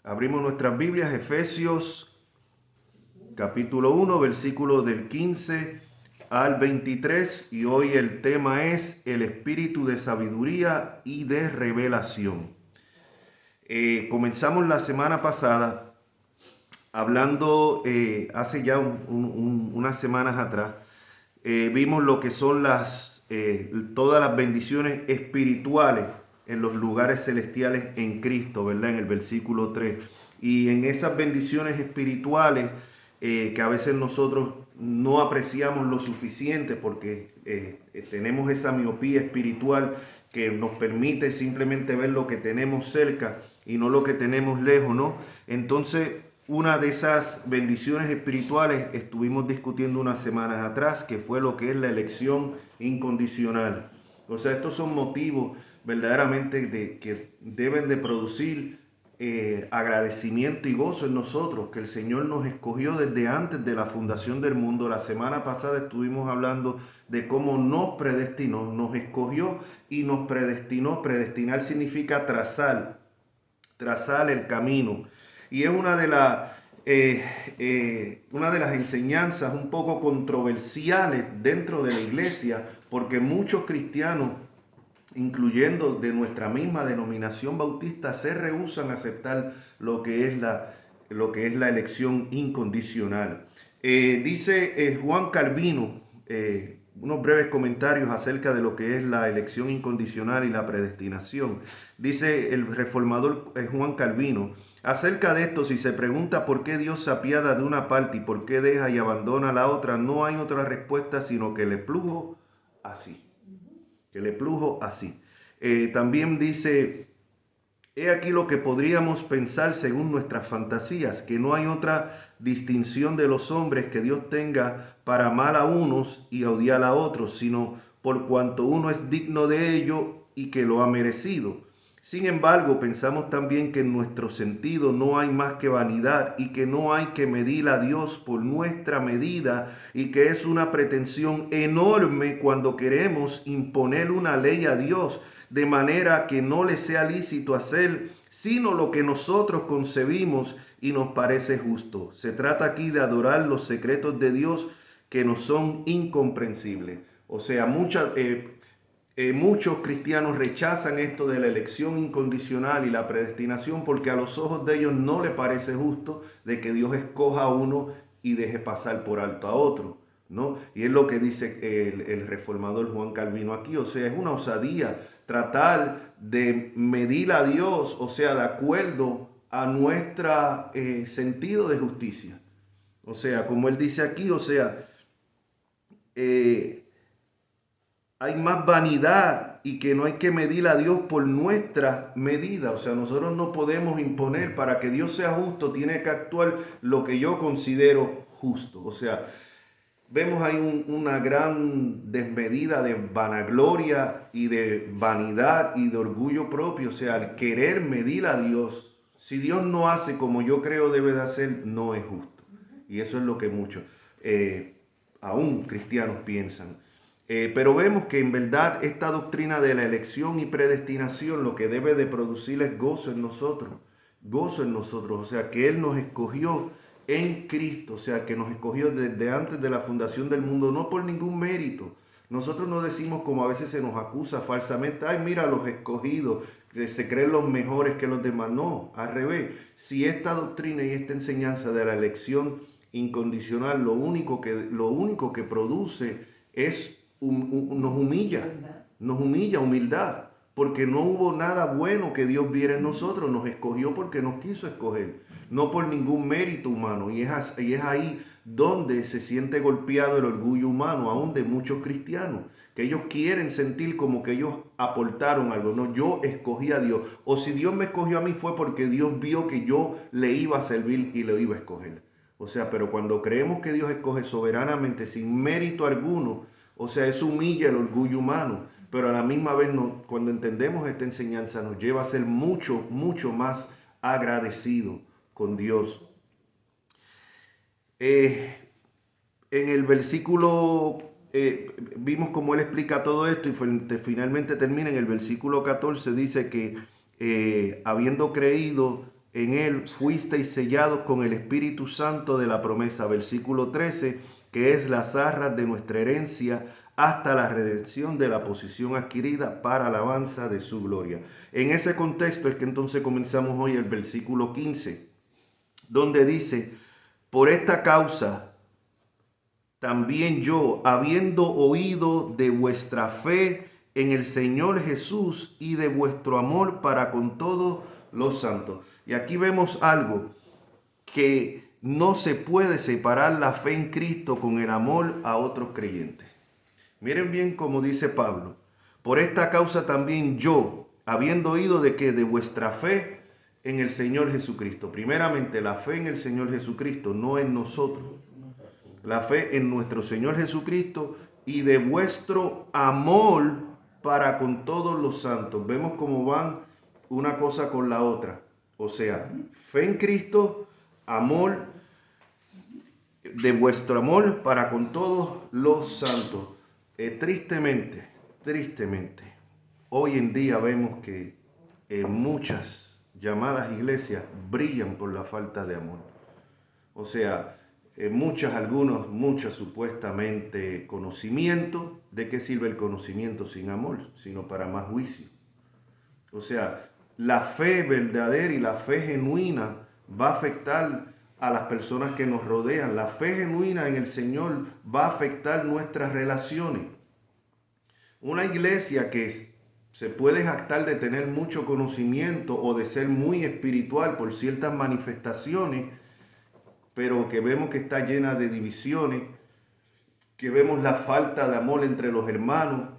Abrimos nuestras Biblias, Efesios capítulo 1, versículo del 15 al 23, y hoy el tema es el espíritu de sabiduría y de revelación. Comenzamos la semana pasada hablando, hace ya unas semanas atrás, vimos lo que son todas las bendiciones espirituales en los lugares celestiales en Cristo, ¿verdad? En el versículo 3. Y en esas bendiciones espirituales que a veces nosotros no apreciamos lo suficiente porque tenemos esa miopía espiritual que nos permite simplemente ver lo que tenemos cerca y no lo que tenemos lejos, ¿no? Entonces, una de esas bendiciones espirituales estuvimos discutiendo unas semanas atrás, que fue lo que es la elección incondicional. O sea, estos son motivos verdaderamente que deben de producir agradecimiento y gozo en nosotros, que el Señor nos escogió desde antes de la fundación del mundo. La semana pasada estuvimos hablando de cómo nos predestinó, nos escogió y nos predestinó. Predestinar significa trazar el camino. Y es una de las enseñanzas un poco controversiales dentro de la iglesia, porque muchos cristianos, incluyendo de nuestra misma denominación bautista, se rehúsan a aceptar lo que es la elección incondicional. Dice Juan Calvino, unos breves comentarios acerca de lo que es la elección incondicional y la predestinación. Dice el reformador Juan Calvino: acerca de esto, si se pregunta por qué Dios se apiada de una parte y por qué deja y abandona la otra, no hay otra respuesta sino que le plugo así. Que le plugo así. También dice: he aquí lo que podríamos pensar según nuestras fantasías, que no hay otra distinción de los hombres que Dios tenga para amar a unos y odiar a otros, sino por cuanto uno es digno de ello y que lo ha merecido. Sin embargo, pensamos también que en nuestro sentido no hay más que vanidad y que no hay que medir a Dios por nuestra medida y que es una pretensión enorme cuando queremos imponer una ley a Dios de manera que no le sea lícito hacer sino lo que nosotros concebimos y nos parece justo. Se trata aquí de adorar los secretos de Dios que nos son incomprensibles. O sea, muchos cristianos rechazan esto de la elección incondicional y la predestinación porque a los ojos de ellos no les parece justo de que Dios escoja a uno y deje pasar por alto a otro, ¿no? Y es lo que dice el reformador Juan Calvino aquí. O sea, es una osadía tratar de medir a Dios, o sea, de acuerdo a nuestro sentido de justicia. O sea, como él dice aquí, o sea, hay más vanidad y que no hay que medir a Dios por nuestra medida. O sea, nosotros no podemos imponer. Para que Dios sea justo, tiene que actuar lo que yo considero justo. O sea, vemos ahí una gran desmedida de vanagloria y de vanidad y de orgullo propio. O sea, al querer medir a Dios, si Dios no hace como yo creo debe de hacer, no es justo. Y eso es lo que muchos, aún cristianos, piensan. Pero vemos que en verdad esta doctrina de la elección y predestinación lo que debe de producir es gozo en nosotros. Gozo en nosotros. O sea, que Él nos escogió en Cristo, o sea, que nos escogió desde antes de la fundación del mundo, no por ningún mérito. Nosotros no decimos, como a veces se nos acusa falsamente: ay, mira, los escogidos, que se creen los mejores que los demás. No, al revés. Si esta doctrina y esta enseñanza de la elección incondicional, lo único que produce es nos humilla humildad, porque no hubo nada bueno que Dios viera en nosotros. Nos escogió porque nos quiso escoger, no por ningún mérito humano. Y es ahí donde se siente golpeado el orgullo humano, aún de muchos cristianos, que ellos quieren sentir como que ellos aportaron algo. No, yo escogí a Dios, o si Dios me escogió a mí fue porque Dios vio que yo le iba a servir y le iba a escoger. O sea, pero cuando creemos que Dios escoge soberanamente sin mérito alguno, o sea, eso humilla el orgullo humano, pero a la misma vez cuando entendemos esta enseñanza nos lleva a ser mucho, mucho más agradecido con Dios. En el versículo, vimos cómo él explica todo esto y finalmente termina en el versículo 14, dice que habiendo creído, en Él fuisteis sellados con el Espíritu Santo de la promesa. Versículo 13, que es las arras de nuestra herencia hasta la redención de la posesión adquirida para alabanza de su gloria. En ese contexto es que entonces comenzamos hoy el versículo 15, donde dice, por esta causa también yo, habiendo oído de vuestra fe en el Señor Jesús y de vuestro amor para con todos los santos. Y aquí vemos algo, que no se puede separar la fe en Cristo con el amor a otros creyentes. Miren bien como dice Pablo, por esta causa también yo, habiendo oído de que de vuestra fe en el Señor Jesucristo. Primeramente, la fe en el Señor Jesucristo, no en nosotros. La fe en nuestro Señor Jesucristo y de vuestro amor para con todos los santos. Vemos cómo van una cosa con la otra. O sea, fe en Cristo, amor, de vuestro amor para con todos los santos. Tristemente, hoy en día vemos que muchas llamadas iglesias brillan por la falta de amor. O sea, muchos supuestamente conocimiento. ¿De qué sirve el conocimiento sin amor? Sino para más juicio. O sea, la fe verdadera y la fe genuina va a afectar a las personas que nos rodean. La fe genuina en el Señor va a afectar nuestras relaciones. Una iglesia que se puede jactar de tener mucho conocimiento o de ser muy espiritual por ciertas manifestaciones, pero que vemos que está llena de divisiones, que vemos la falta de amor entre los hermanos,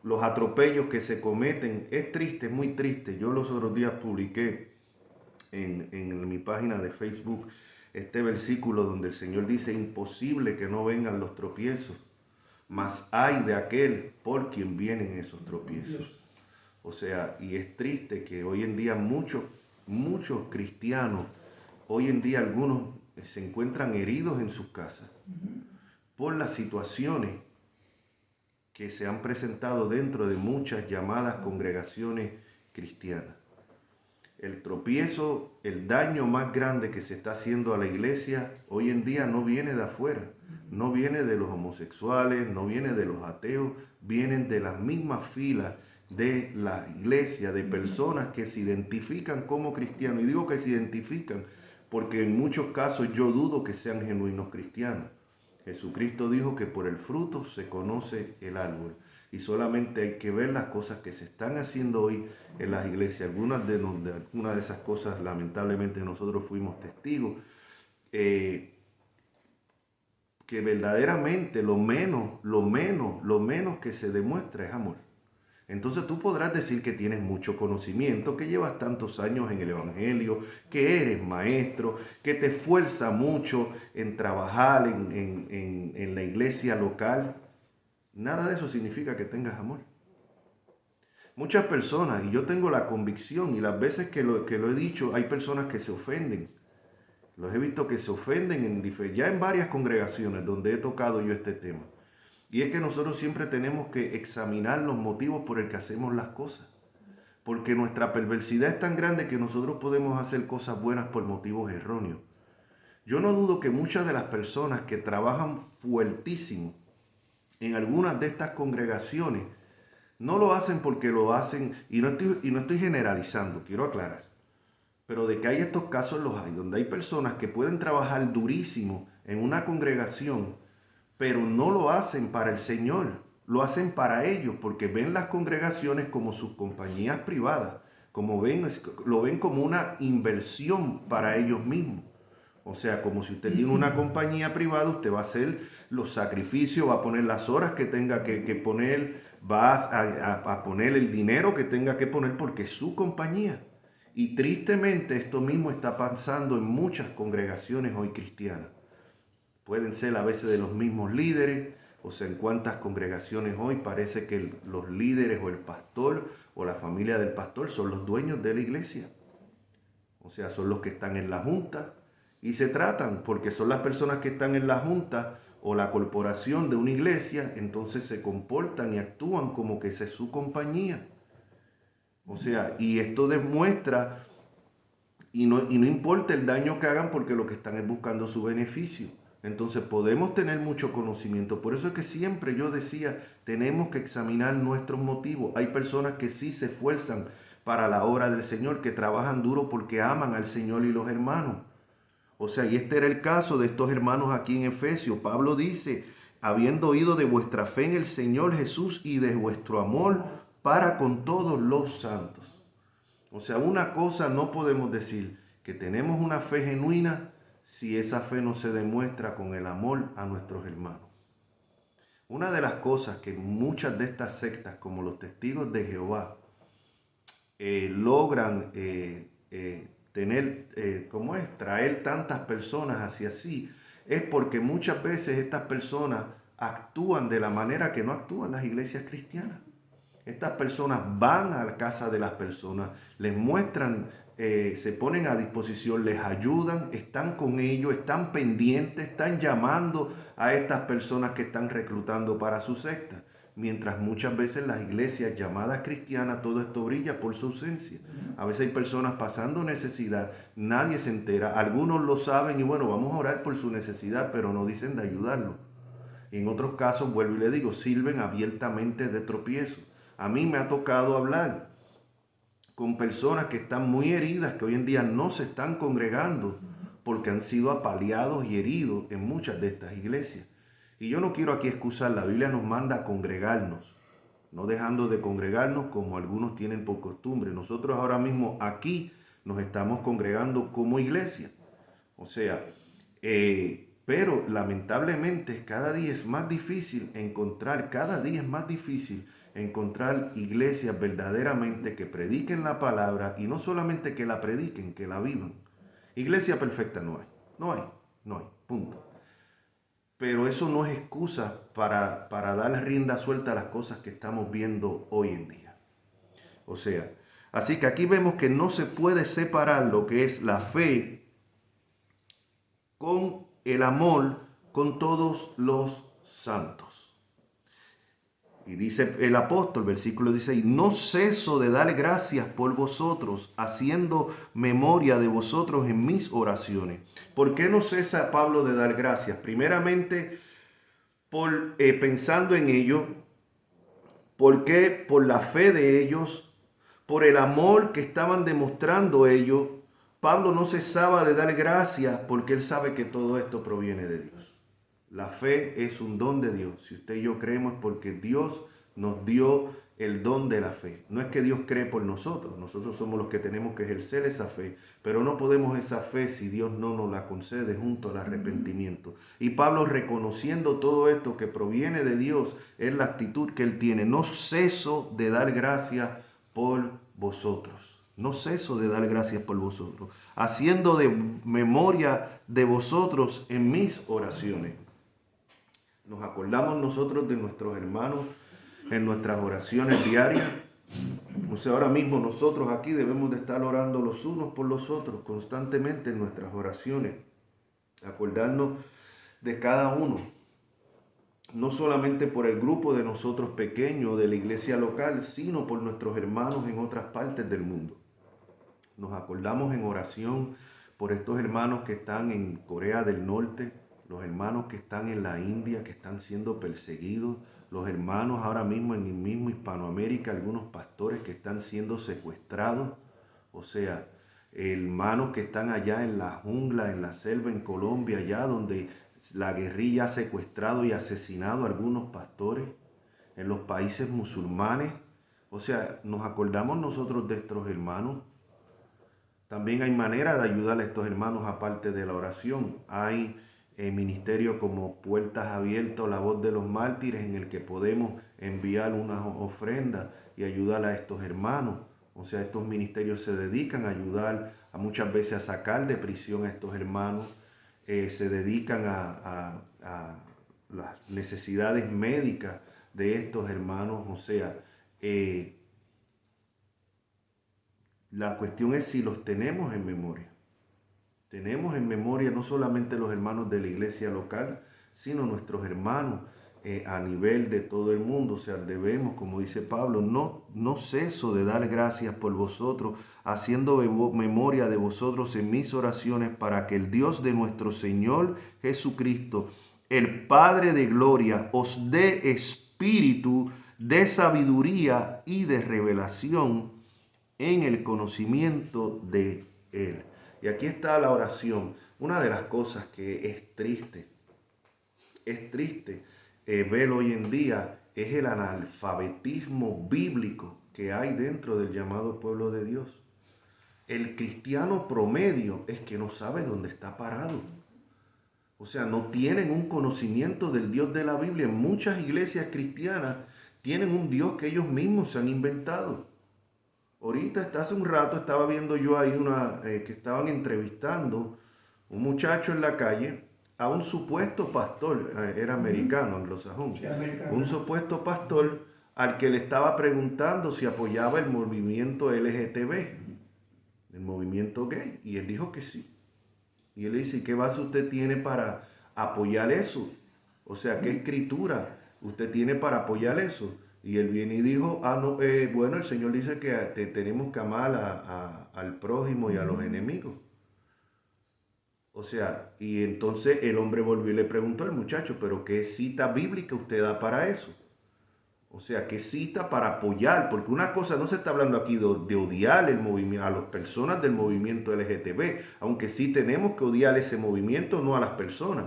los atropellos que se cometen. Es triste, es muy triste. Yo los otros días publiqué en mi página de Facebook este versículo donde el Señor dice, imposible que no vengan los tropiezos, mas hay de aquel por quien vienen esos tropiezos. O sea, y es triste que hoy en día muchos cristianos, hoy en día algunos se encuentran heridos en sus casas por las situaciones que se han presentado dentro de muchas llamadas congregaciones cristianas. El tropiezo, el daño más grande que se está haciendo a la iglesia hoy en día no viene de afuera, no viene de los homosexuales, no viene de los ateos, vienen de las mismas filas de la iglesia, de personas que se identifican como cristianos. Y digo que se identifican porque en muchos casos yo dudo que sean genuinos cristianos. Jesucristo dijo que por el fruto se conoce el árbol. Y solamente hay que ver las cosas que se están haciendo hoy en las iglesias. Algunas de esas cosas, lamentablemente, nosotros fuimos testigos. Que verdaderamente lo menos que se demuestra es amor. Entonces tú podrás decir que tienes mucho conocimiento, que llevas tantos años en el Evangelio, que eres maestro, que te esfuerza mucho en trabajar en la iglesia local. Nada de eso significa que tengas amor. Muchas personas, y yo tengo la convicción, y las veces que lo he dicho, hay personas que se ofenden. Los he visto que se ofenden ya en varias congregaciones donde he tocado yo este tema. Y es que nosotros siempre tenemos que examinar los motivos por el que hacemos las cosas. Porque nuestra perversidad es tan grande que nosotros podemos hacer cosas buenas por motivos erróneos. Yo no dudo que muchas de las personas que trabajan fuertísimo en algunas de estas congregaciones no lo hacen porque lo hacen, y no estoy generalizando, quiero aclarar. Pero de que hay estos casos los hay, donde hay personas que pueden trabajar durísimo en una congregación, pero no lo hacen para el Señor, lo hacen para ellos, porque ven las congregaciones como sus compañías privadas, lo ven como una inversión para ellos mismos. O sea, como si usted tiene una compañía privada, usted va a hacer los sacrificios, va a poner las horas que tenga que poner, va a poner el dinero que tenga que poner porque es su compañía. Y tristemente esto mismo está pasando en muchas congregaciones hoy cristianas. Pueden ser a veces de los mismos líderes, o sea, en cuántas congregaciones hoy parece que los líderes o el pastor o la familia del pastor son los dueños de la iglesia. O sea, son los que están en la junta y se tratan, porque son las personas que están en la junta o la corporación de una iglesia, entonces se comportan y actúan como que esa es su compañía. O sea, y esto demuestra y no importa el daño que hagan porque lo que están es buscando su beneficio. Entonces podemos tener mucho conocimiento. Por eso es que siempre yo decía, tenemos que examinar nuestros motivos. Hay personas que sí se esfuerzan para la obra del Señor, que trabajan duro porque aman al Señor y los hermanos. O sea, y este era el caso de estos hermanos aquí en Efesios. Pablo dice, habiendo oído de vuestra fe en el Señor Jesús y de vuestro amor para con todos los santos. O sea, una cosa no podemos decir, que tenemos una fe genuina si esa fe no se demuestra con el amor a nuestros hermanos. Una de las cosas que muchas de estas sectas, como los testigos de Jehová, logran traer tantas personas hacia sí, es porque muchas veces estas personas actúan de la manera que no actúan las iglesias cristianas. Estas personas van a la casa de las personas, les muestran, se ponen a disposición, les ayudan, están con ellos, están pendientes, están llamando a estas personas que están reclutando para su secta. Mientras muchas veces las iglesias llamadas cristianas, todo esto brilla por su ausencia. A veces hay personas pasando necesidad, nadie se entera, algunos lo saben y bueno, vamos a orar por su necesidad, pero no dicen de ayudarlo. En otros casos, vuelvo y le digo, sirven abiertamente de tropiezo. A mí me ha tocado hablar con personas que están muy heridas, que hoy en día no se están congregando porque han sido apaleados y heridos en muchas de estas iglesias. Y yo no quiero aquí excusar, la Biblia nos manda a congregarnos, no dejando de congregarnos como algunos tienen por costumbre. Nosotros ahora mismo aquí nos estamos congregando como iglesia. O sea, pero lamentablemente cada día es más difícil encontrar iglesias verdaderamente que prediquen la palabra y no solamente que la prediquen, que la vivan. Iglesia perfecta no hay, punto. Pero eso no es excusa para dar rienda suelta a las cosas que estamos viendo hoy en día. O sea, así que aquí vemos que no se puede separar lo que es la fe con el amor con todos los santos. Y dice el apóstol, versículo 16, no ceso de dar gracias por vosotros, haciendo memoria de vosotros en mis oraciones. ¿Por qué no cesa Pablo de dar gracias? Primeramente, pensando en ello, porque por la fe de ellos, por el amor que estaban demostrando ellos, Pablo no cesaba de dar gracias porque él sabe que todo esto proviene de Dios. La fe es un don de Dios. Si usted y yo creemos es porque Dios nos dio el don de la fe. No es que Dios cree por nosotros. Nosotros somos los que tenemos que ejercer esa fe. Pero no podemos esa fe si Dios no nos la concede junto al arrepentimiento. Y Pablo, reconociendo todo esto que proviene de Dios, es la actitud que él tiene. No ceso de dar gracias por vosotros. No ceso de dar gracias por vosotros, haciendo de memoria de vosotros en mis oraciones. Nos acordamos nosotros de nuestros hermanos en nuestras oraciones diarias. O sea, ahora mismo nosotros aquí debemos de estar orando los unos por los otros constantemente en nuestras oraciones. Acordarnos de cada uno. No solamente por el grupo de nosotros pequeños de la iglesia local, sino por nuestros hermanos en otras partes del mundo. Nos acordamos en oración por estos hermanos que están en Corea del Norte, los hermanos que están en la India, que están siendo perseguidos, los hermanos ahora mismo en el mismo Hispanoamérica, algunos pastores que están siendo secuestrados, o sea, hermanos que están allá en la jungla, en la selva, en Colombia, allá donde la guerrilla ha secuestrado y asesinado a algunos pastores, en los países musulmanes. O sea, nos acordamos nosotros de estos hermanos. También hay manera de ayudar a estos hermanos aparte de la oración. Hay ministerios como Puertas Abiertas, La Voz de los Mártires, en el que podemos enviar una ofrenda y ayudar a estos hermanos. O sea, estos ministerios se dedican a ayudar a muchas veces a sacar de prisión a estos hermanos. Se dedican a las necesidades médicas de estos hermanos. O sea, la cuestión es si los tenemos en memoria. Tenemos en memoria no solamente los hermanos de la iglesia local, sino nuestros hermanos a nivel de todo el mundo. O sea, debemos, como dice Pablo, no ceso de dar gracias por vosotros, haciendo memoria de vosotros en mis oraciones, para que el Dios de nuestro Señor Jesucristo, el Padre de gloria, os dé espíritu de sabiduría y de revelación en el conocimiento de Él. Y aquí está la oración. Una de las cosas que es triste ver hoy en día es el analfabetismo bíblico que hay dentro del llamado pueblo de Dios. El cristiano promedio es que no sabe dónde está parado. O sea, no tienen un conocimiento del Dios de la Biblia. En muchas iglesias cristianas tienen un Dios que ellos mismos se han inventado. Ahorita, hace un rato, estaba viendo yo ahí que estaban entrevistando un muchacho en la calle a un supuesto pastor, era americano, anglosajón, sí, un supuesto pastor al que le estaba preguntando si apoyaba el movimiento LGTB, el movimiento gay, y él dijo que sí. Y él le dice, ¿qué base usted tiene para apoyar eso? O sea, ¿qué escritura usted tiene para apoyar eso? Y él viene y dijo, no, bueno, el Señor dice que tenemos que amar al prójimo y a los enemigos. O sea, y entonces el hombre volvió y le preguntó al muchacho, ¿pero qué cita bíblica usted da para eso? O sea, ¿qué cita para apoyar? Porque una cosa, no se está hablando aquí de odiar el movimiento, a las personas del movimiento LGTB, aunque sí tenemos que odiar ese movimiento, no a las personas.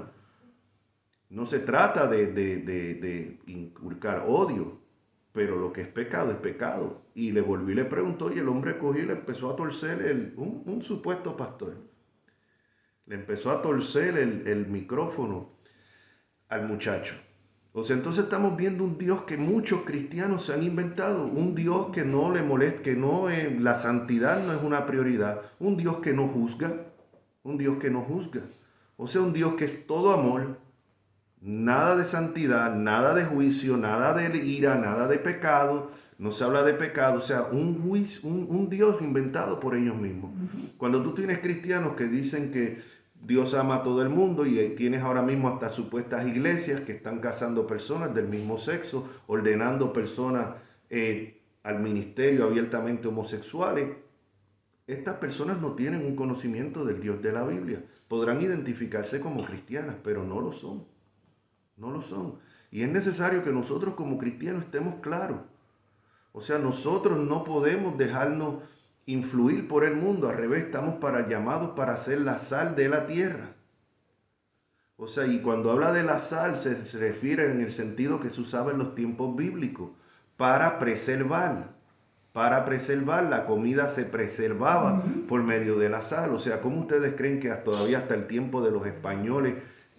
No se trata de inculcar odio, pero lo que es pecado. Y le volvió y le preguntó, y el hombre cogió y le empezó a torcer un supuesto pastor. Le empezó a torcer el micrófono al muchacho. O sea, entonces estamos viendo un Dios que muchos cristianos se han inventado, un Dios que no le molesta, la santidad no es una prioridad, un Dios que no juzga, O sea, un Dios que es todo amor, nada de santidad, nada de juicio, nada de ira, nada de pecado, no se habla de pecado, o sea, un Dios inventado por ellos mismos. Cuando tú tienes cristianos que dicen que Dios ama a todo el mundo y tienes ahora mismo hasta supuestas iglesias que están casando personas del mismo sexo, ordenando personas al ministerio abiertamente homosexuales. Estas personas no tienen un conocimiento del Dios de la Biblia. Podrán identificarse como cristianas, pero no lo son. No lo son. Y es necesario que nosotros como cristianos estemos claros. O sea, nosotros no podemos dejarnos influir por el mundo. Al revés, estamos llamados para ser la sal de la tierra. O sea, y cuando habla de la sal se refiere en el sentido que se usaba en los tiempos bíblicos, para preservar. Para preservar, la comida se preservaba por medio de la sal. O sea, ¿cómo ustedes creen que todavía hasta el tiempo de los españoles,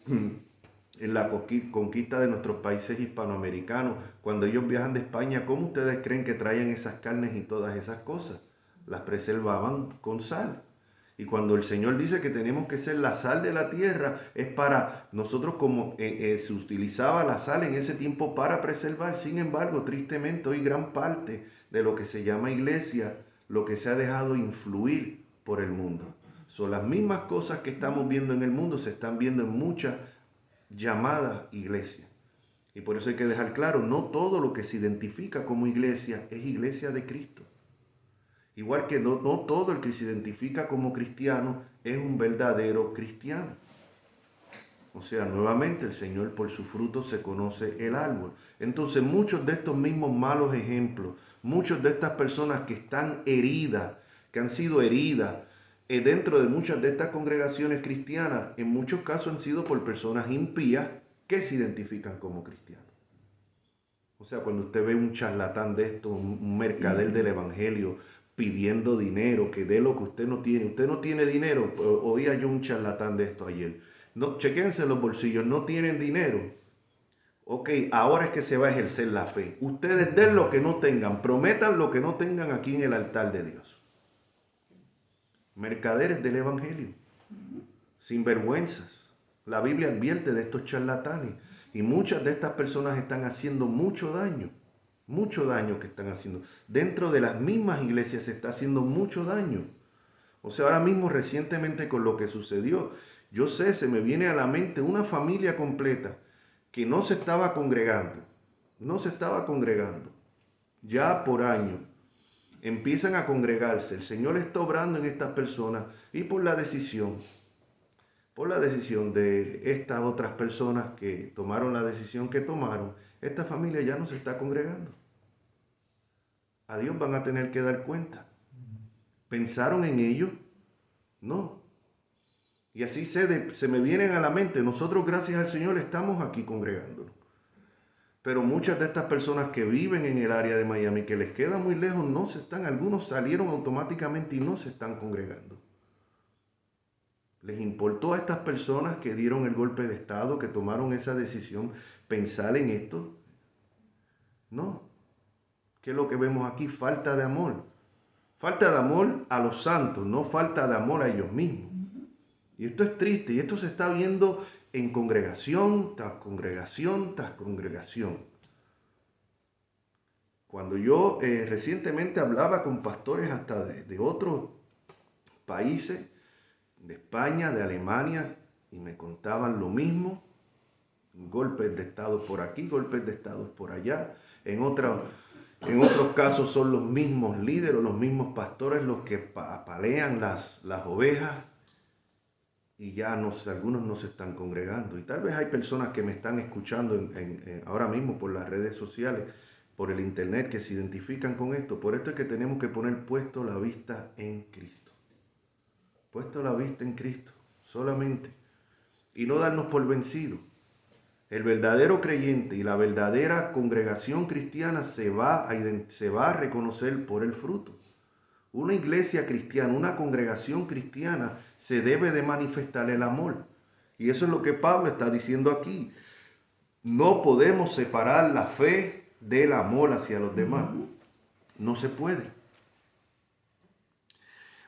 en la conquista de nuestros países hispanoamericanos, cuando ellos viajan de España, ¿cómo ustedes creen que traían esas carnes y todas esas cosas? Las preservaban con sal. Y cuando el Señor dice que tenemos que ser la sal de la tierra, es para nosotros, como se utilizaba la sal en ese tiempo para preservar. Sin embargo, tristemente, hoy gran parte de lo que se llama iglesia, lo que se ha dejado influir por el mundo. Son las mismas cosas que estamos viendo en el mundo, se están viendo en muchas llamadas iglesias. Y por eso hay que dejar claro, no todo lo que se identifica como iglesia es iglesia de Cristo. Igual que no todo el que se identifica como cristiano es un verdadero cristiano. O sea, nuevamente el Señor por su fruto se conoce el árbol. Entonces muchos de estos mismos malos ejemplos, muchas de estas personas que están heridas, que han sido heridas dentro de muchas de estas congregaciones cristianas, en muchos casos han sido por personas impías que se identifican como cristianos. O sea, cuando usted ve un charlatán de esto, un mercader del evangelio, pidiendo dinero, que dé lo que usted no tiene dinero. Oía yo un charlatán de esto ayer. No, chequéense los bolsillos, no tienen dinero. Ok, ahora es que se va a ejercer la fe. Ustedes den lo que no tengan, prometan lo que no tengan aquí en el altar de Dios. Mercaderes del evangelio, sinvergüenzas. La Biblia advierte de estos charlatanes y muchas de estas personas están haciendo mucho daño que están haciendo. Dentro de las mismas iglesias se está haciendo mucho daño. O sea, ahora mismo recientemente con lo que sucedió, yo sé, se me viene a la mente una familia completa que no se estaba congregando, ya por años, empiezan a congregarse. El Señor está obrando en estas personas y por la decisión de estas otras personas que tomaron la decisión que tomaron, esta familia ya no se está congregando. A Dios van a tener que dar cuenta. ¿Pensaron en ello? No. Y así se me vienen a la mente. Nosotros, gracias al Señor, estamos aquí congregándonos. Pero muchas de estas personas que viven en el área de Miami, que les queda muy lejos, algunos salieron automáticamente y no se están congregando. ¿Les importó a estas personas que dieron el golpe de Estado, que tomaron esa decisión, pensar en esto? No. ¿Qué es lo que vemos aquí? Falta de amor. Falta de amor a los santos, no falta de amor a ellos mismos. Y esto es triste, y esto se está viendo en congregación tras congregación tras congregación. Cuando yo recientemente hablaba con pastores hasta de otros países, de España, de Alemania, y me contaban lo mismo, golpes de Estado por aquí, golpes de Estado por allá. En otros casos son los mismos líderes o los mismos pastores los que apalean las ovejas, y ya algunos no se están congregando. Y tal vez hay personas que me están escuchando ahora mismo por las redes sociales, por el internet, que se identifican con esto. Por esto es que tenemos que poner puesto la vista en Cristo. Puesto la vista en Cristo, solamente. Y no darnos por vencidos. El verdadero creyente y la verdadera congregación cristiana se va a reconocer por el fruto. Una iglesia cristiana, una congregación cristiana, se debe de manifestar el amor. Y eso es lo que Pablo está diciendo aquí. No podemos separar la fe del amor hacia los demás. No se puede.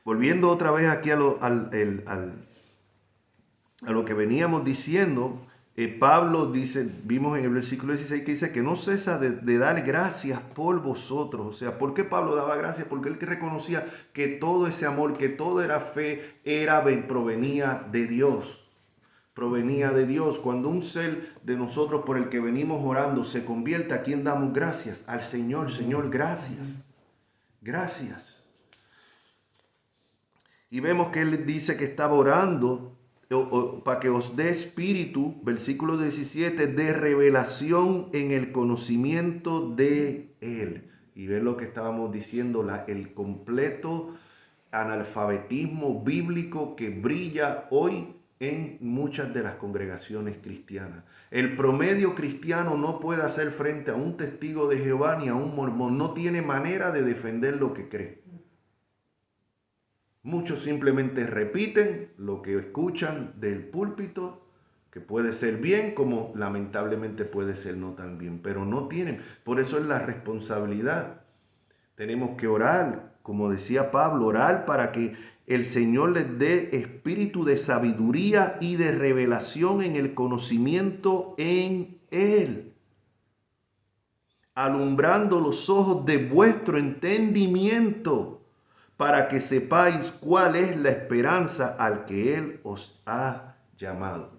Volviendo otra vez aquí a lo que veníamos diciendo, Pablo dice, vimos en el versículo 16 que dice que no cesa de dar gracias por vosotros. O sea, ¿por qué Pablo daba gracias? Porque él que reconocía que todo ese amor, que todo era fe, provenía de Dios. Provenía de Dios. Cuando un ser de nosotros por el que venimos orando se convierte, ¿a quién damos gracias? Al Señor. Señor, gracias. Gracias. Y vemos que él dice que estaba orando para que os dé espíritu, versículo 17, de revelación en el conocimiento de Él. Y ver lo que estábamos diciendo, el completo analfabetismo bíblico que brilla hoy en muchas de las congregaciones cristianas. El promedio cristiano no puede hacer frente a un testigo de Jehová ni a un mormón. No tiene manera de defender lo que cree. Muchos simplemente repiten lo que escuchan del púlpito, que puede ser bien como lamentablemente puede ser no tan bien, pero no tienen. Por eso es la responsabilidad. Tenemos que orar, como decía Pablo, orar para que el Señor les dé espíritu de sabiduría y de revelación en el conocimiento en Él, alumbrando los ojos de vuestro entendimiento, para que sepáis cuál es la esperanza al que Él os ha llamado.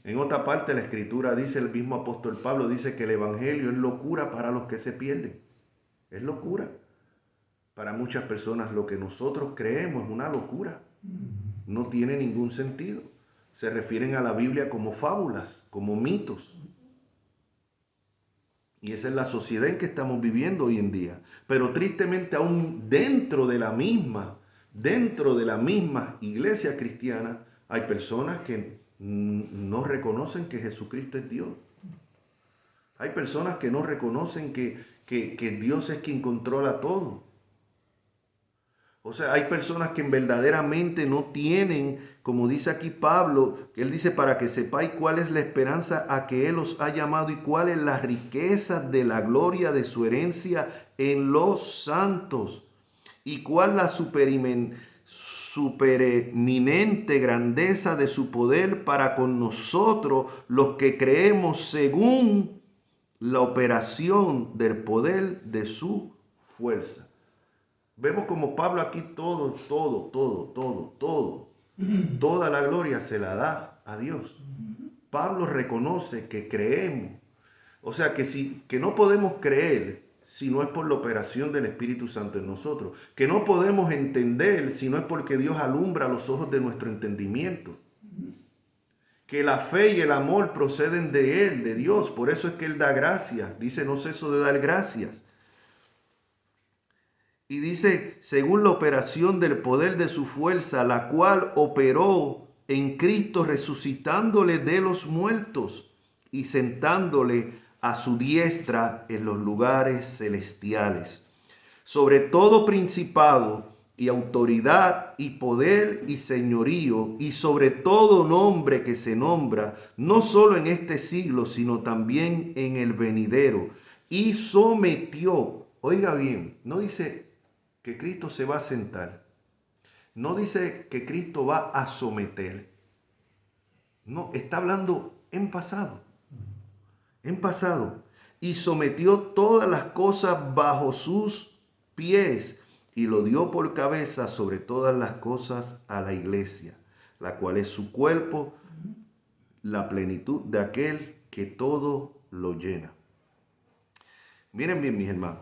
En otra parte de la Escritura dice, el mismo apóstol Pablo dice que el Evangelio es locura para los que se pierden. Es locura. Para muchas personas lo que nosotros creemos es una locura. No tiene ningún sentido. Se refieren a la Biblia como fábulas, como mitos. Y esa es la sociedad en que estamos viviendo hoy en día. Pero tristemente aún dentro de la misma iglesia cristiana, hay personas que no reconocen que Jesucristo es Dios. Hay personas que no reconocen que Dios es quien controla todo. O sea, hay personas que verdaderamente no tienen, como dice aquí Pablo, que él dice, para que sepáis cuál es la esperanza a que Él os ha llamado y cuál es la riqueza de la gloria de su herencia en los santos y cuál la supereminente grandeza de su poder para con nosotros los que creemos según la operación del poder de su fuerza. Vemos como Pablo aquí toda la gloria se la da a Dios. Pablo reconoce que creemos. O sea, que no podemos creer si no es por la operación del Espíritu Santo en nosotros. Que no podemos entender si no es porque Dios alumbra los ojos de nuestro entendimiento. Que la fe y el amor proceden de Él, de Dios. Por eso es que Él da gracias. Dice, no ceso de dar gracias. Y dice, según la operación del poder de su fuerza, la cual operó en Cristo resucitándole de los muertos y sentándole a su diestra en los lugares celestiales. Sobre todo principado y autoridad y poder y señorío y sobre todo nombre que se nombra, no solo en este siglo, sino también en el venidero. Y sometió, oiga bien, no dice que Cristo se va a sentar. No dice que Cristo va a someter. No, está hablando en pasado. En pasado. Y sometió todas las cosas bajo sus pies y lo dio por cabeza sobre todas las cosas a la iglesia, la cual es su cuerpo, la plenitud de aquel que todo lo llena. Miren bien, mis hermanos.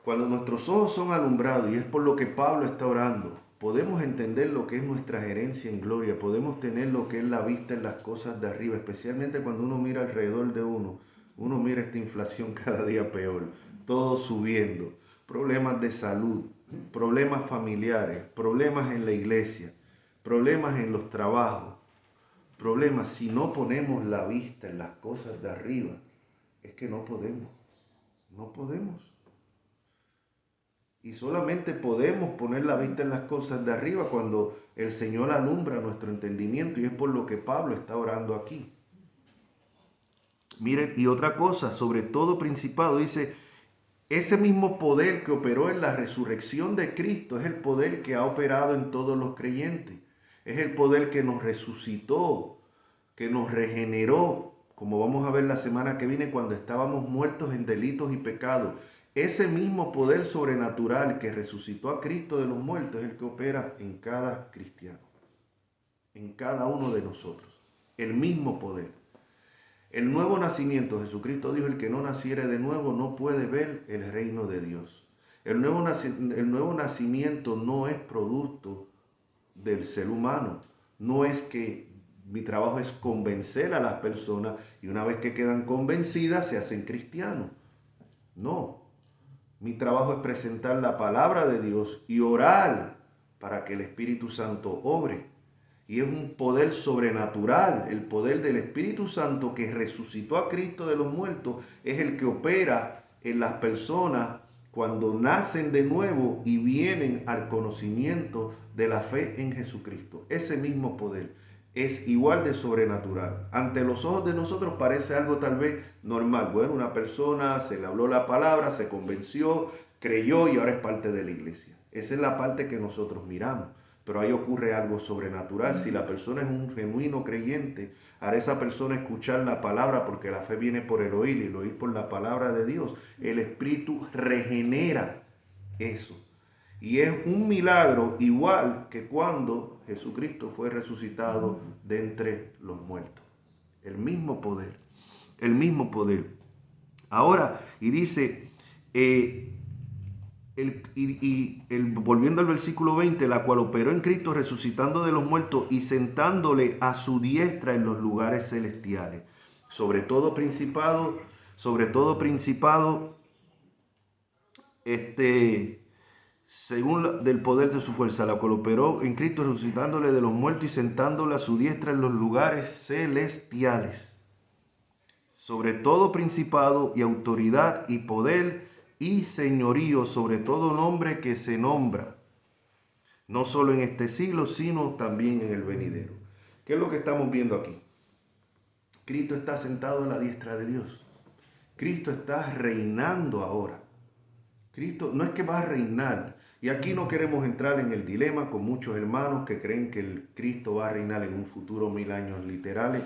Cuando nuestros ojos son alumbrados, y es por lo que Pablo está orando, podemos entender lo que es nuestra herencia en gloria, podemos tener lo que es la vista en las cosas de arriba, especialmente cuando uno mira alrededor de uno mira esta inflación cada día peor, todo subiendo, problemas de salud, problemas familiares, problemas en la iglesia, problemas en los trabajos, problemas si no ponemos la vista en las cosas de arriba, es que no podemos. Y solamente podemos poner la vista en las cosas de arriba cuando el Señor alumbra nuestro entendimiento, y es por lo que Pablo está orando aquí. Miren, y otra cosa, sobre todo principado, dice, ese mismo poder que operó en la resurrección de Cristo es el poder que ha operado en todos los creyentes. Es el poder que nos resucitó, que nos regeneró, como vamos a ver la semana que viene, cuando estábamos muertos en delitos y pecados. Ese mismo poder sobrenatural que resucitó a Cristo de los muertos es el que opera en cada cristiano, en cada uno de nosotros. El mismo poder. El nuevo nacimiento, Jesucristo dijo, el que no naciere de nuevo no puede ver el reino de Dios. El nuevo nacimiento no es producto del ser humano. No es que mi trabajo es convencer a las personas y una vez que quedan convencidas se hacen cristianos. No. Mi trabajo es presentar la palabra de Dios y orar para que el Espíritu Santo obre. Y es un poder sobrenatural, el poder del Espíritu Santo que resucitó a Cristo de los muertos, es el que opera en las personas cuando nacen de nuevo y vienen al conocimiento de la fe en Jesucristo. Ese mismo poder es igual de sobrenatural. Ante los ojos de nosotros parece algo tal vez normal. Bueno, una persona se le habló la palabra, se convenció, creyó y ahora es parte de la iglesia. Esa es la parte que nosotros miramos. Pero ahí ocurre algo sobrenatural. Si la persona es un genuino creyente, hará esa persona escuchar la palabra, porque la fe viene por el oír y el oír por la palabra de Dios. El Espíritu regenera eso. Y es un milagro igual que cuando Jesucristo fue resucitado de entre los muertos. El mismo poder. El mismo poder. Ahora, y dice, volviendo al versículo 20, la cual operó en Cristo resucitando de los muertos y sentándole a su diestra en los lugares celestiales. Sobre todo principado, según del poder de su fuerza, la cual operó en Cristo resucitándole de los muertos y sentándole a su diestra en los lugares celestiales. Sobre todo principado y autoridad y poder y señorío, sobre todo nombre que se nombra, no solo en este siglo, sino también en el venidero. ¿Qué es lo que estamos viendo aquí? Cristo está sentado a la diestra de Dios. Cristo está reinando ahora. Cristo no es que va a reinar. Y aquí no queremos entrar en el dilema con muchos hermanos que creen que el Cristo va a reinar en un futuro 1000 años literales.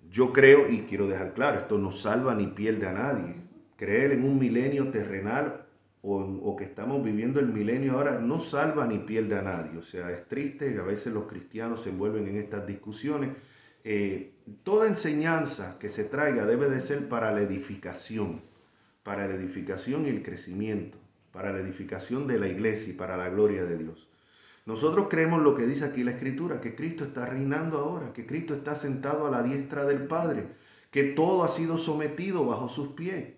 Yo creo, y quiero dejar claro, esto no salva ni pierde a nadie. Creer en un milenio terrenal o que estamos viviendo el milenio ahora no salva ni pierde a nadie. O sea, es triste que a veces los cristianos se envuelven en estas discusiones. Toda enseñanza que se traiga debe de ser para la edificación y el crecimiento, para la edificación de la iglesia y para la gloria de Dios. Nosotros creemos lo que dice aquí la Escritura, que Cristo está reinando ahora, que Cristo está sentado a la diestra del Padre, que todo ha sido sometido bajo sus pies.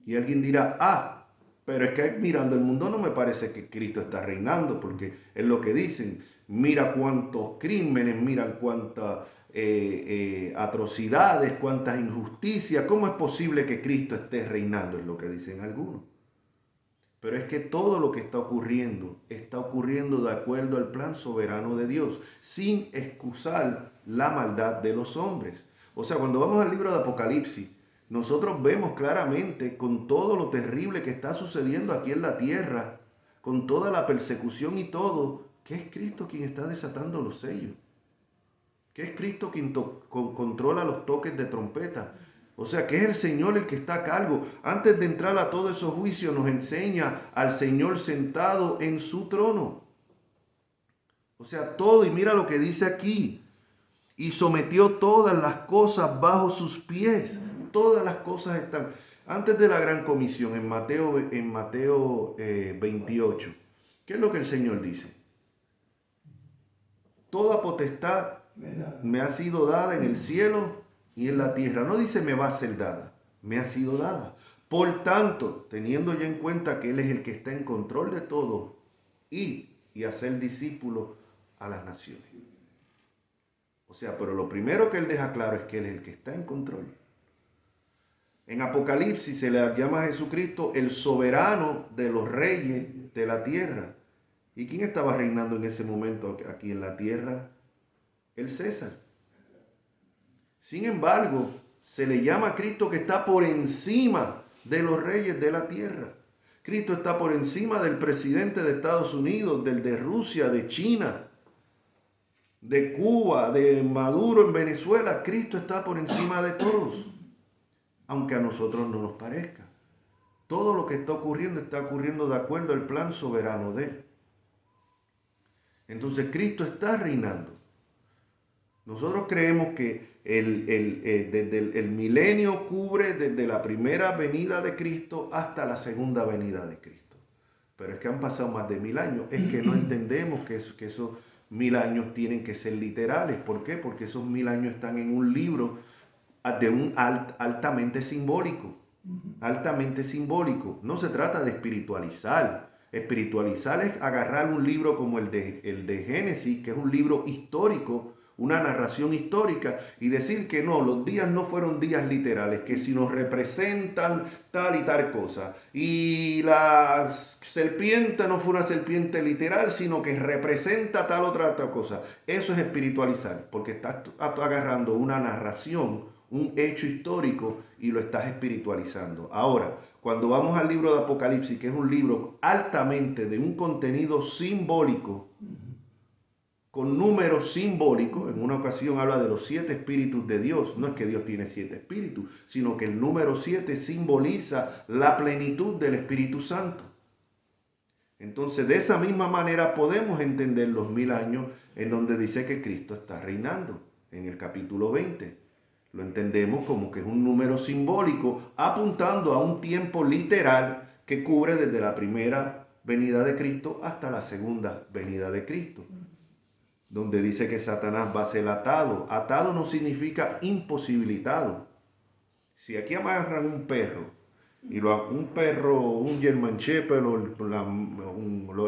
Y alguien dirá, pero es que mirando el mundo no me parece que Cristo está reinando, porque es lo que dicen, mira cuántos crímenes, mira cuántas atrocidades, cuántas injusticias, ¿cómo es posible que Cristo esté reinando? Es lo que dicen algunos. Pero es que todo lo que está ocurriendo de acuerdo al plan soberano de Dios, sin excusar la maldad de los hombres. O sea, cuando vamos al libro de Apocalipsis, nosotros vemos claramente con todo lo terrible que está sucediendo aquí en la tierra, con toda la persecución y todo, que es Cristo quien está desatando los sellos. Que es Cristo quien controla los toques de trompeta. O sea, que es el Señor el que está a cargo. Antes de entrar a todos esos juicios nos enseña al Señor sentado en su trono. O sea, todo, y mira lo que dice aquí. Y sometió todas las cosas bajo sus pies. Todas las cosas están. Antes de la gran comisión, en Mateo 28, ¿qué es lo que el Señor dice? Toda potestad me ha sido dada en el cielo y en la tierra. No dice me va a ser dada, me ha sido dada. Por tanto, teniendo ya en cuenta que Él es el que está en control de todo, y hacer discípulos a las naciones. O sea, pero lo primero que Él deja claro es que Él es el que está en control. En Apocalipsis se le llama a Jesucristo el soberano de los reyes de la tierra. ¿Y quién estaba reinando en ese momento aquí en la tierra? El César. Sin embargo, se le llama a Cristo que está por encima de los reyes de la tierra. Cristo está por encima del presidente de Estados Unidos, del de Rusia, de China, de Cuba, de Maduro en Venezuela. Cristo está por encima de todos, aunque a nosotros no nos parezca. Todo lo que está ocurriendo de acuerdo al plan soberano de Él. Entonces Cristo está reinando. Nosotros creemos que el milenio cubre desde la primera venida de Cristo hasta la segunda venida de Cristo. Pero es que han pasado más de 1000 años. Es que no entendemos que esos 1000 años tienen que ser literales. ¿Por qué? Porque esos 1000 años están en un libro altamente simbólico. Altamente simbólico. No se trata de espiritualizar. Espiritualizar es agarrar un libro como el de Génesis, que es un libro histórico, una narración histórica, y decir que no, los días no fueron días literales, que si nos representan tal y tal cosa. Y la serpiente no fue una serpiente literal, sino que representa tal otra cosa. Eso es espiritualizar, porque estás agarrando una narración, un hecho histórico, y lo estás espiritualizando. Ahora, cuando vamos al libro de Apocalipsis, que es un libro altamente de un contenido simbólico, con números simbólicos, en una ocasión habla de los 7 espíritus de Dios. No es que Dios tiene 7 espíritus, sino que el número 7 simboliza la plenitud del Espíritu Santo. Entonces, de esa misma manera podemos entender los 1000 años en donde dice que Cristo está reinando, en el capítulo 20. Lo entendemos como que es un número simbólico apuntando a un tiempo literal que cubre desde la primera venida de Cristo hasta la segunda venida de Cristo. Donde dice que Satanás va a ser atado. Atado no significa imposibilitado. Si aquí amarran un perro, un German Shepherd o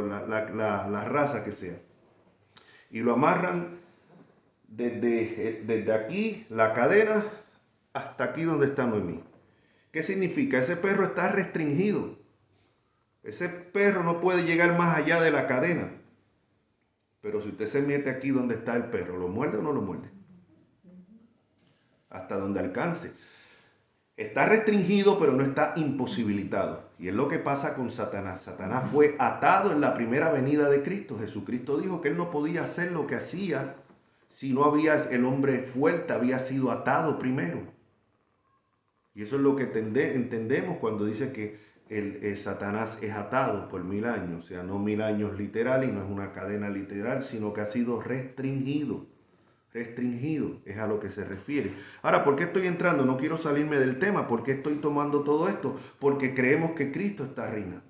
la raza que sea, y lo amarran desde aquí, la cadena, hasta aquí donde está Noemí. ¿Qué significa? Ese perro está restringido. Ese perro no puede llegar más allá de la cadena. Pero si usted se mete aquí donde está el perro, ¿lo muerde o no lo muerde? Hasta donde alcance. Está restringido, pero no está imposibilitado. Y es lo que pasa con Satanás. Satanás fue atado en la primera venida de Cristo. Jesucristo dijo que él no podía hacer lo que hacía si no había el hombre fuerte, había sido atado primero. Y eso es lo que entendemos cuando dice que Satanás es atado por 1000 años, o sea, no 1000 años literal y no es una cadena literal, sino que ha sido restringido. Restringido es a lo que se refiere. Ahora, ¿por qué estoy entrando? No quiero salirme del tema. ¿Por qué estoy tomando todo esto? Porque creemos que Cristo está reinando.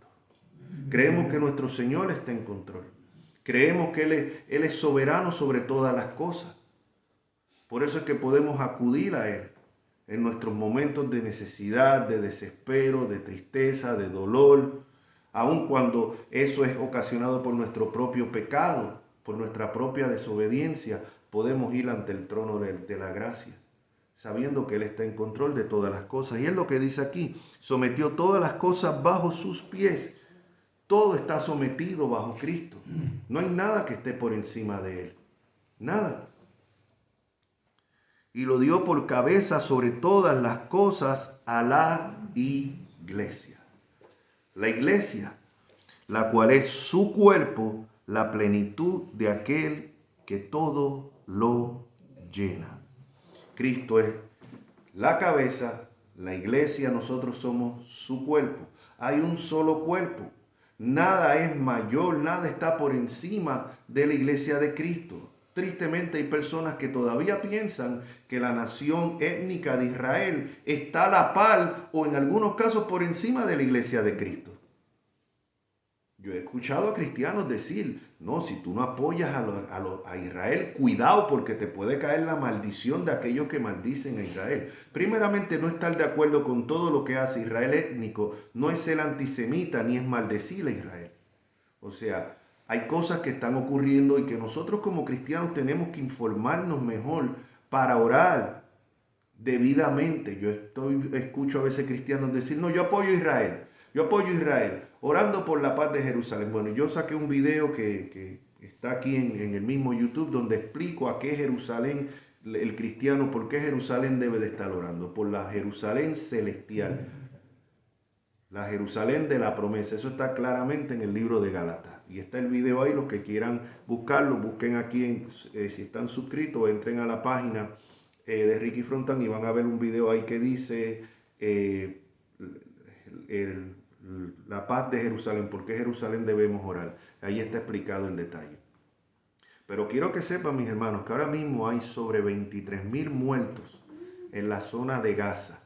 Creemos que nuestro Señor está en control. Creemos que Él es soberano sobre todas las cosas. Por eso es que podemos acudir a Él en nuestros momentos de necesidad, de desespero, de tristeza, de dolor, aun cuando eso es ocasionado por nuestro propio pecado, por nuestra propia desobediencia, podemos ir ante el trono de la gracia, sabiendo que Él está en control de todas las cosas. Y es lo que dice aquí, sometió todas las cosas bajo sus pies. Todo está sometido bajo Cristo. No hay nada que esté por encima de Él. Nada. Y lo dio por cabeza sobre todas las cosas a la iglesia. La iglesia, la cual es su cuerpo, la plenitud de aquel que todo lo llena. Cristo es la cabeza, la iglesia, nosotros somos su cuerpo. Hay un solo cuerpo. Nada es mayor, nada está por encima de la iglesia de Cristo. Tristemente hay personas que todavía piensan que la nación étnica de Israel está a la par o en algunos casos por encima de la iglesia de Cristo. Yo he escuchado a cristianos decir, no, si tú no apoyas a Israel, cuidado porque te puede caer la maldición de aquellos que maldicen a Israel. Primeramente, no estar de acuerdo con todo lo que hace Israel étnico no es ser antisemita ni es maldecir a Israel. O sea, hay cosas que están ocurriendo y que nosotros como cristianos tenemos que informarnos mejor para orar debidamente. Yo escucho a veces cristianos decir, no, yo apoyo a Israel. Yo apoyo a Israel, orando por la paz de Jerusalén. Bueno, yo saqué un video que está aquí en el mismo YouTube donde explico a qué Jerusalén, el cristiano, por qué Jerusalén debe de estar orando. Por la Jerusalén celestial. La Jerusalén de la promesa. Eso está claramente en el libro de Gálatas. Y está el video ahí, los que quieran buscarlo, busquen aquí, si están suscritos, entren a la página de Ricky Frontan y van a ver un video ahí que dice... la paz de Jerusalén, por qué Jerusalén debemos orar. Ahí está explicado en detalle. Pero quiero que sepan, mis hermanos, que ahora mismo hay sobre 23,000 muertos en la zona de Gaza.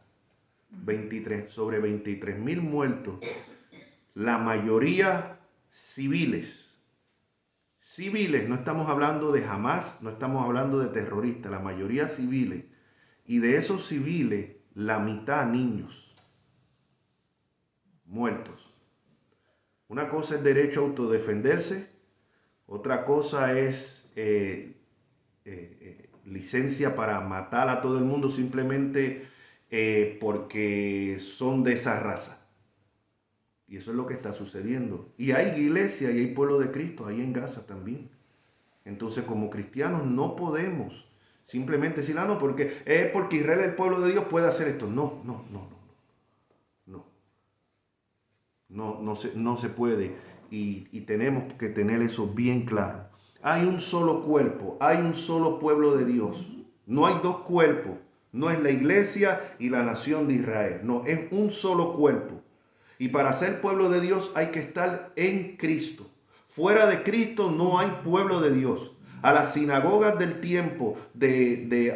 Sobre 23,000 muertos, la mayoría civiles. Civiles, no estamos hablando de Hamas, no estamos hablando de terroristas, la mayoría civiles. Y de esos civiles, la mitad niños. Muertos. Una cosa es derecho a autodefenderse, otra cosa es licencia para matar a todo el mundo simplemente porque son de esa raza. Y eso es lo que está sucediendo. Y hay iglesia y hay pueblo de Cristo ahí en Gaza también. Entonces, como cristianos no podemos simplemente decir, no, porque Israel, el pueblo de Dios, puede hacer esto. No. No se puede y tenemos que tener eso bien claro. Hay un solo cuerpo, hay un solo pueblo de Dios. No hay dos cuerpos. No es la iglesia y la nación de Israel. No, es un solo cuerpo. Y para ser pueblo de Dios hay que estar en Cristo. Fuera de Cristo no hay pueblo de Dios. A las sinagogas del tiempo,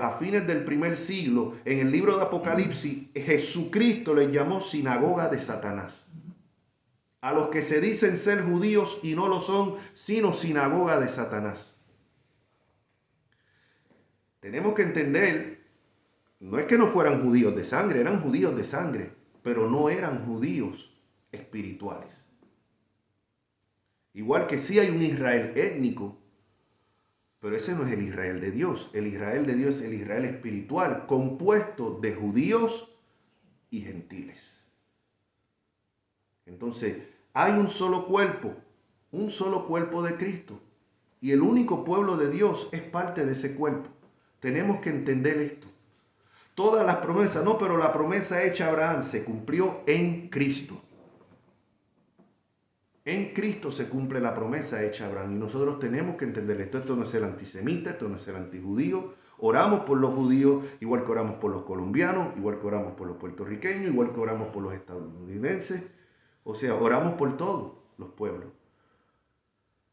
a fines del primer siglo, en el libro de Apocalipsis, Jesucristo les llamó sinagoga de Satanás. A los que se dicen ser judíos y no lo son, sino sinagoga de Satanás. Tenemos que entender, no es que no fueran judíos de sangre, eran judíos de sangre, pero no eran judíos espirituales. Igual que sí hay un Israel étnico, pero ese no es el Israel de Dios. El Israel de Dios es el Israel espiritual, compuesto de judíos y gentiles. Entonces, hay un solo cuerpo de Cristo. Y el único pueblo de Dios es parte de ese cuerpo. Tenemos que entender esto. Todas las promesas, no, pero la promesa hecha a Abraham se cumplió en Cristo. En Cristo se cumple la promesa hecha a Abraham. Y nosotros tenemos que entender esto. Esto no es ser antisemita, esto no es ser antijudío. Oramos por los judíos, igual que oramos por los colombianos, igual que oramos por los puertorriqueños, igual que oramos por los estadounidenses. O sea, oramos por todos los pueblos.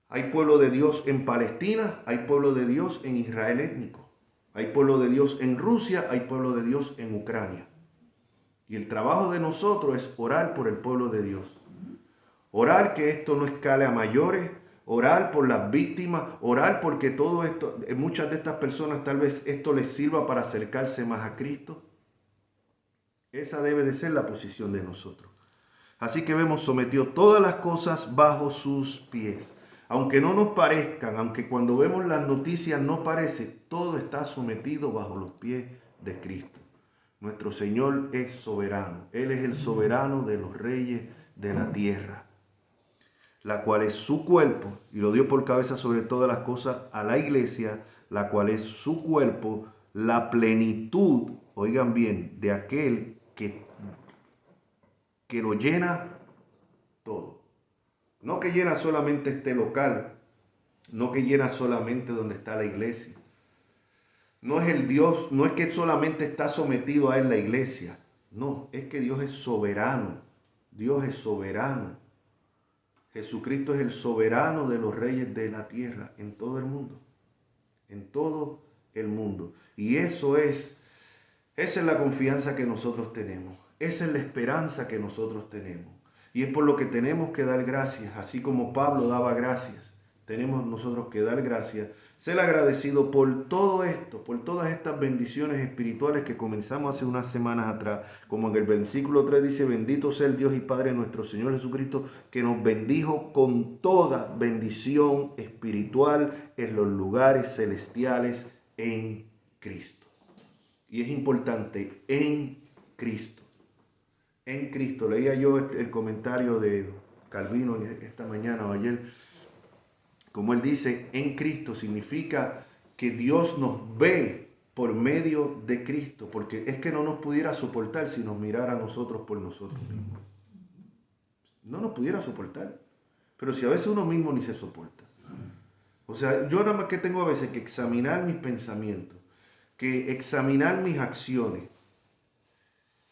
Hay pueblo de Dios en Palestina, hay pueblo de Dios en Israel étnico. Hay pueblo de Dios en Rusia, hay pueblo de Dios en Ucrania. Y el trabajo de nosotros es orar por el pueblo de Dios. Orar que esto no escale a mayores, orar por las víctimas, orar porque todo esto, muchas de estas personas tal vez esto les sirva para acercarse más a Cristo. Esa debe de ser la posición de nosotros. Así que vemos sometido todas las cosas bajo sus pies. Aunque no nos parezcan, aunque cuando vemos las noticias no parece, todo está sometido bajo los pies de Cristo. Nuestro Señor es soberano. Él es el soberano de los reyes de la tierra, la cual es su cuerpo, y lo dio por cabeza sobre todas las cosas a la iglesia, la cual es su cuerpo, la plenitud, oigan bien, de aquel que lo llena todo. No que llena solamente este local, no que llena solamente donde está la iglesia. No es el Dios, no es que solamente está sometido a él la iglesia. No, es que Dios es soberano. Dios es soberano. Jesucristo es el soberano de los reyes de la tierra en todo el mundo. En todo el mundo. Y esa es la confianza que nosotros tenemos. Esa es la esperanza que nosotros tenemos. Y es por lo que tenemos que dar gracias, así como Pablo daba gracias. Tenemos nosotros que dar gracias, ser agradecido por todo esto, por todas estas bendiciones espirituales que comenzamos hace unas semanas atrás. Como en el versículo 3 dice, bendito sea el Dios y Padre de nuestro Señor Jesucristo, que nos bendijo con toda bendición espiritual en los lugares celestiales en Cristo. Y es importante, en Cristo. En Cristo. Leía yo el comentario de Calvino esta mañana o ayer. Como él dice, en Cristo significa que Dios nos ve por medio de Cristo. Porque es que no nos pudiera soportar si nos mirara a nosotros por nosotros mismos. No nos pudiera soportar. Pero si a veces uno mismo ni se soporta. O sea, yo nada más que tengo a veces que examinar mis pensamientos, que examinar mis acciones.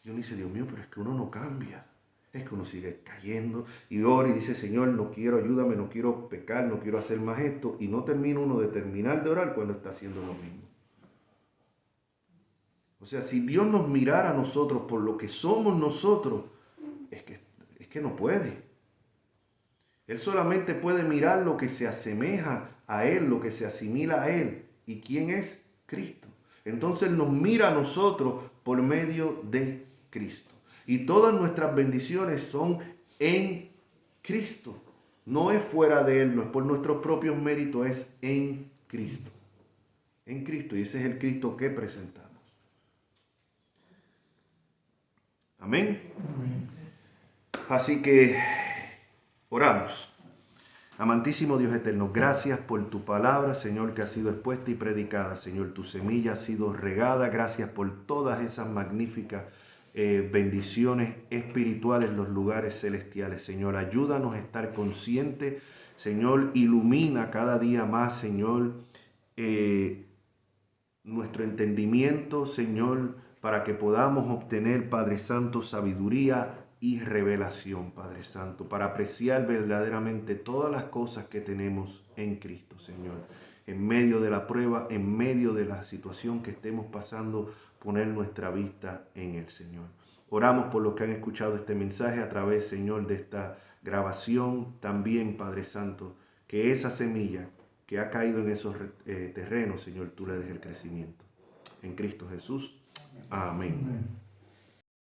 Y uno dice, Dios mío, pero es que uno no cambia. Es que uno sigue cayendo y ora y dice, Señor, no quiero, ayúdame, no quiero pecar, no quiero hacer más esto. Y no termina uno de terminar de orar cuando está haciendo lo mismo. O sea, si Dios nos mirara a nosotros por lo que somos nosotros, es que no puede. Él solamente puede mirar lo que se asemeja a Él, lo que se asimila a Él. ¿Y quién es? Cristo. Entonces nos mira a nosotros por medio de Cristo. Y todas nuestras bendiciones son en Cristo. No es fuera de Él, no es por nuestros propios méritos, es en Cristo. En Cristo. Y ese es el Cristo que presentamos. Amén. Así que oramos. Amantísimo Dios eterno, gracias por tu palabra, Señor, que ha sido expuesta y predicada. Señor, tu semilla ha sido regada. Gracias por todas esas magníficas bendiciones espirituales en los lugares celestiales. Señor, ayúdanos a estar conscientes. Señor, ilumina cada día más, Señor, nuestro entendimiento, Señor, para que podamos obtener, Padre Santo, sabiduría y revelación, Padre Santo, para apreciar verdaderamente todas las cosas que tenemos en Cristo, Señor. En medio de la prueba, en medio de la situación que estemos pasando, poner nuestra vista en el Señor. Oramos por los que han escuchado este mensaje a través, Señor, de esta grabación. También, Padre Santo, que esa semilla que ha caído en esos terrenos, Señor, tú le des el crecimiento. En Cristo Jesús. Amén.